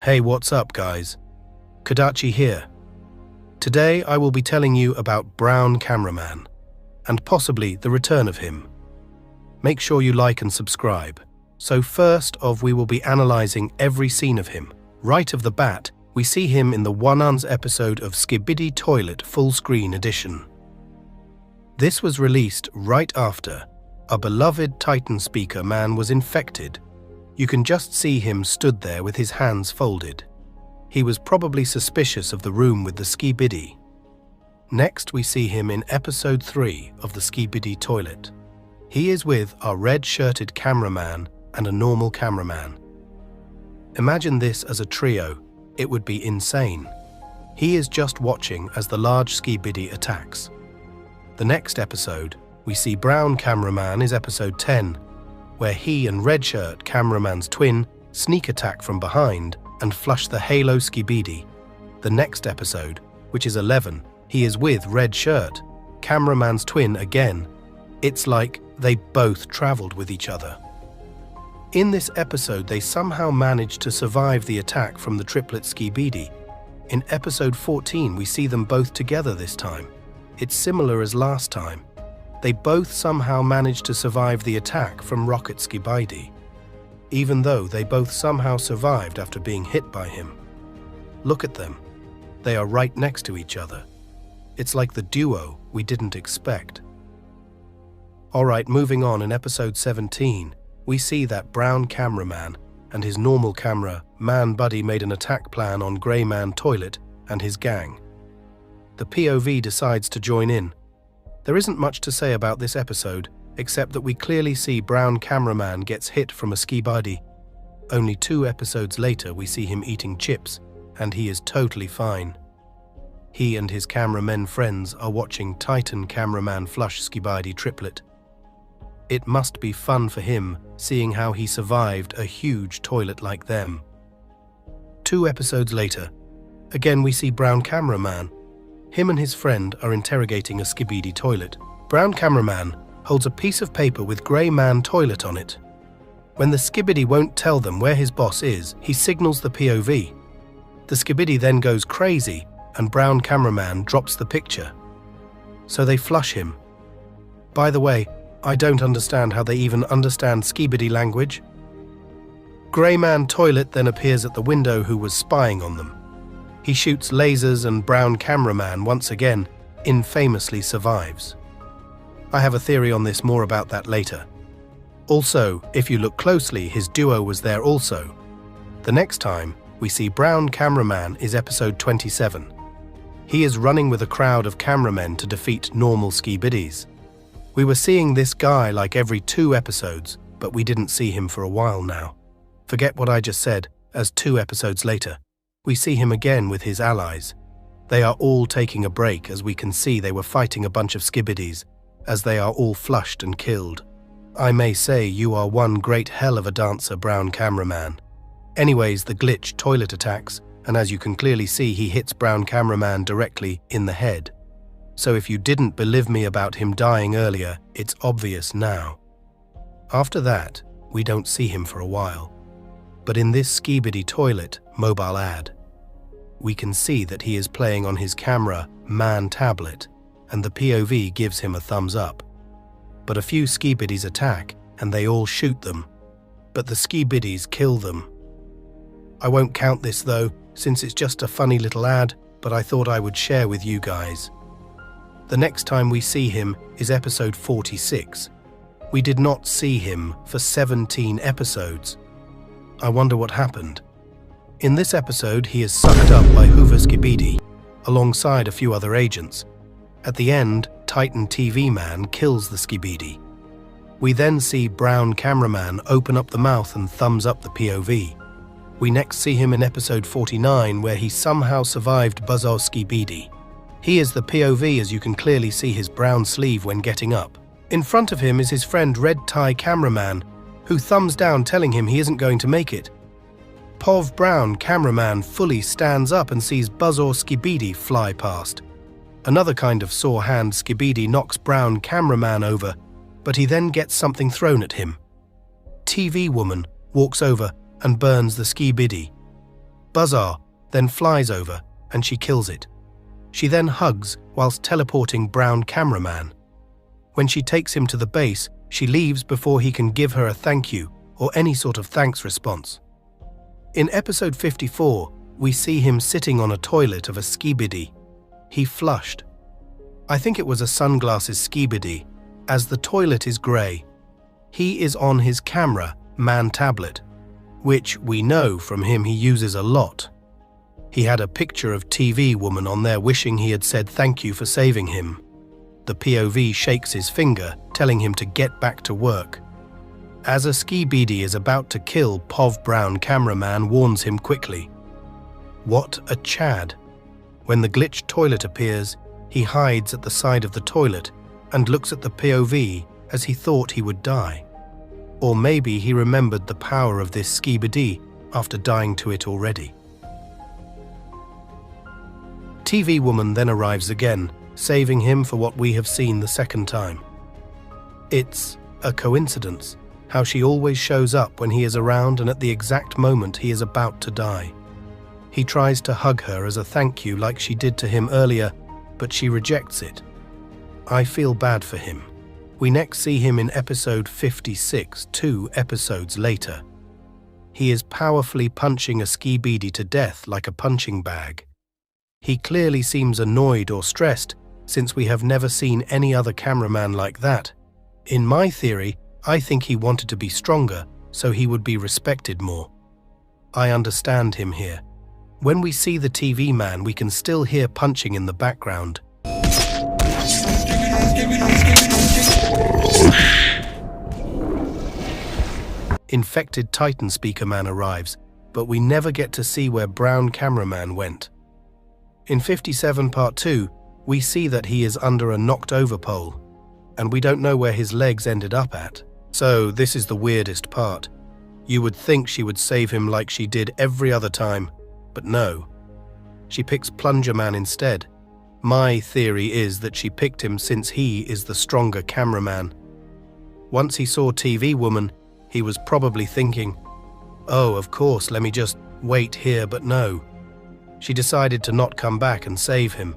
Hey, what's up, guys? Kodachi here. Today I will be telling you about Brown Cameraman, and possibly the return of him. Make sure you like and subscribe. So first off, we will be analyzing every scene of him. Right off the bat, we see him in the One-Uns episode of Skibidi Toilet Full Screen Edition. This was released right after a beloved Titan speaker man was infected. You can just see him stood there with his hands folded. He was probably suspicious of the room with the Skibidi. Next, we see him in episode 3 of the Skibidi Toilet. He is with our red-shirted cameraman and a normal cameraman. Imagine this as a trio. It would be insane. He is just watching as the large Skibidi attacks. The next episode, we see Brown Cameraman is episode 10, where he and red shirt cameraman's twin sneak attack from behind and flush the Halo Skibidi. The next episode, which is 11, he is with red shirt cameraman's twin again. It's like they both traveled with each other. In this episode, they somehow managed to survive the attack from the triplet Skibidi. In episode 14, we see them both together this time. It's similar as last time. They both somehow managed to survive the attack from Rocket Skibidi, even though they both somehow survived after being hit by him. Look at them. They are right next to each other. It's like the duo we didn't expect. Alright, moving on, in episode 17, we see that Brown Cameraman and his normal camera man buddy made an attack plan on Grey Man Toilet and his gang. The POV decides to join in. There isn't much to say about this episode, except that we clearly see Brown Cameraman gets hit from a Skibidi. Only 2 episodes later, we see him eating chips, and he is totally fine. He and his cameramen friends are watching Titan Cameraman flush Skibidi triplet. It must be fun for him, seeing how he survived a huge toilet like them. 2 episodes later, again we see Brown Cameraman. Him and his friend are interrogating a Skibidi toilet. Brown Cameraman holds a piece of paper with Grey Man Toilet on it. When the Skibidi won't tell them where his boss is, he signals the POV. The Skibidi then goes crazy, and Brown Cameraman drops the picture. So they flush him. By the way, I don't understand how they even understand Skibidi language. Grey Man Toilet then appears at the window who was spying on them. He shoots lasers and Brown Cameraman once again infamously survives. I have a theory on this, more about that later. Also, if you look closely, his duo was there also. The next time we see Brown Cameraman is episode 27. He is running with a crowd of cameramen to defeat normal Skibidis. We were seeing this guy like every 2 episodes, but we didn't see him for a while now. Forget what I just said, as 2 episodes later, we see him again with his allies. They are all taking a break, as we can see they were fighting a bunch of Skibidis, as they are all flushed and killed. I may say you are one great hell of a dancer, Brown Cameraman. Anyways, the glitch toilet attacks, and as you can clearly see, he hits Brown Cameraman directly in the head. So if you didn't believe me about him dying earlier, it's obvious now. After that, we don't see him for a while. But in this Skibidi Toilet mobile ad, we can see that he is playing on his camera man tablet, and the POV gives him a thumbs up. But a few Skibidis attack, and they all shoot them. But the Skibidis kill them. I won't count this though, since it's just a funny little ad, but I thought I would share with you guys. The next time we see him is episode 46. We did not see him for 17 episodes. I wonder what happened. In this episode, he is sucked up by Hoover Skibidi, alongside a few other agents. At the end, Titan TV Man kills the Skibidi. We then see Brown Cameraman open up the mouth and thumbs up the POV. We next see him in episode 49, where he somehow survived Buzzsaw Skibidi. He is the POV, as you can clearly see his brown sleeve when getting up. In front of him is his friend Red Tie Cameraman, who thumbs down, telling him he isn't going to make it. POV Brown Cameraman fully stands up and sees Buzzsaw Skibidi fly past. Another kind of sore hand Skibidi knocks Brown Cameraman over, but he then gets something thrown at him. TV Woman walks over and burns the Skibidi. Buzzar then flies over and she kills it. She then hugs whilst teleporting Brown Cameraman. When she takes him to the base, she leaves before he can give her a thank you or any sort of thanks response. In episode 54, we see him sitting on a toilet of a Skibidi. He flushed. I think it was a sunglasses Skibidi, as the toilet is grey. He is on his camera man tablet, which we know from him he uses a lot. He had a picture of TV woman on there wishing he had said thank you for saving him. The POV shakes his finger, telling him to get back to work. As a Skibidi is about to kill POV, Brown Cameraman warns him quickly. What a Chad. When the glitched toilet appears, he hides at the side of the toilet and looks at the POV as he thought he would die. Or maybe he remembered the power of this Skibidi after dying to it already. TV woman then arrives again, saving him for what we have seen the second time. It's a coincidence how she always shows up when he is around and at the exact moment he is about to die. He tries to hug her as a thank you like she did to him earlier, but she rejects it. I feel bad for him. We next see him in episode 56, 2 episodes later. He is powerfully punching a Skibidi to death like a punching bag. He clearly seems annoyed or stressed, since we have never seen any other cameraman like that. In my theory, I think he wanted to be stronger, so he would be respected more. I understand him here. When we see the TV man, we can still hear punching in the background. Infected Titan Speaker Man arrives, but we never get to see where Brown Cameraman went. In 57 Part 2, we see that he is under a knocked-over pole, and we don't know where his legs ended up at. So this is the weirdest part. You would think she would save him like she did every other time, but no. She picks Plunger Man instead. My theory is that she picked him since he is the stronger cameraman. Once he saw TV woman, he was probably thinking, oh, of course, let me just wait here, but no. She decided to not come back and save him,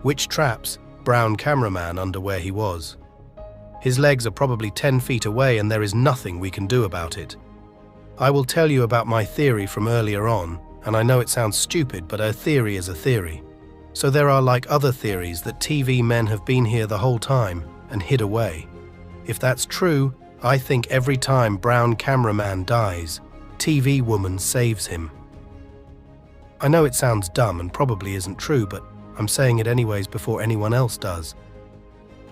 which traps Brown Cameraman under where he was. His legs are probably 10 feet away and there is nothing we can do about it. I will tell you about my theory from earlier on, and I know it sounds stupid, but a theory is a theory. So there are like other theories that TV men have been here the whole time and hid away. If that's true, I think every time Brown Cameraman dies, TV woman saves him. I know it sounds dumb and probably isn't true, but I'm saying it anyways before anyone else does.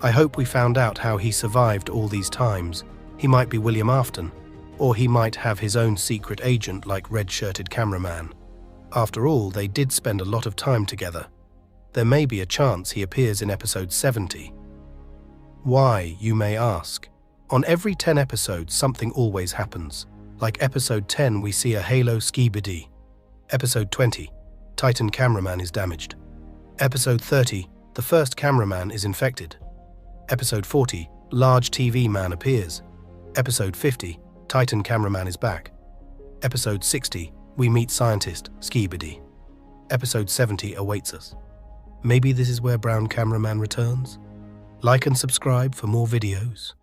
I hope we found out how he survived all these times. He might be William Afton, or he might have his own secret agent like red-shirted cameraman. After all, they did spend a lot of time together. There may be a chance he appears in episode 70. Why, you may ask? On every 10 episodes, something always happens. Like episode 10, we see a Halo Skibidi. Episode 20, Titan Cameraman is damaged. Episode 30, the first cameraman is infected. Episode 40, large TV man appears. Episode 50, Titan Cameraman is back. Episode 60, we meet scientist Skibidi. Episode 70 awaits us. Maybe this is where Brown Cameraman returns? Like and subscribe for more videos.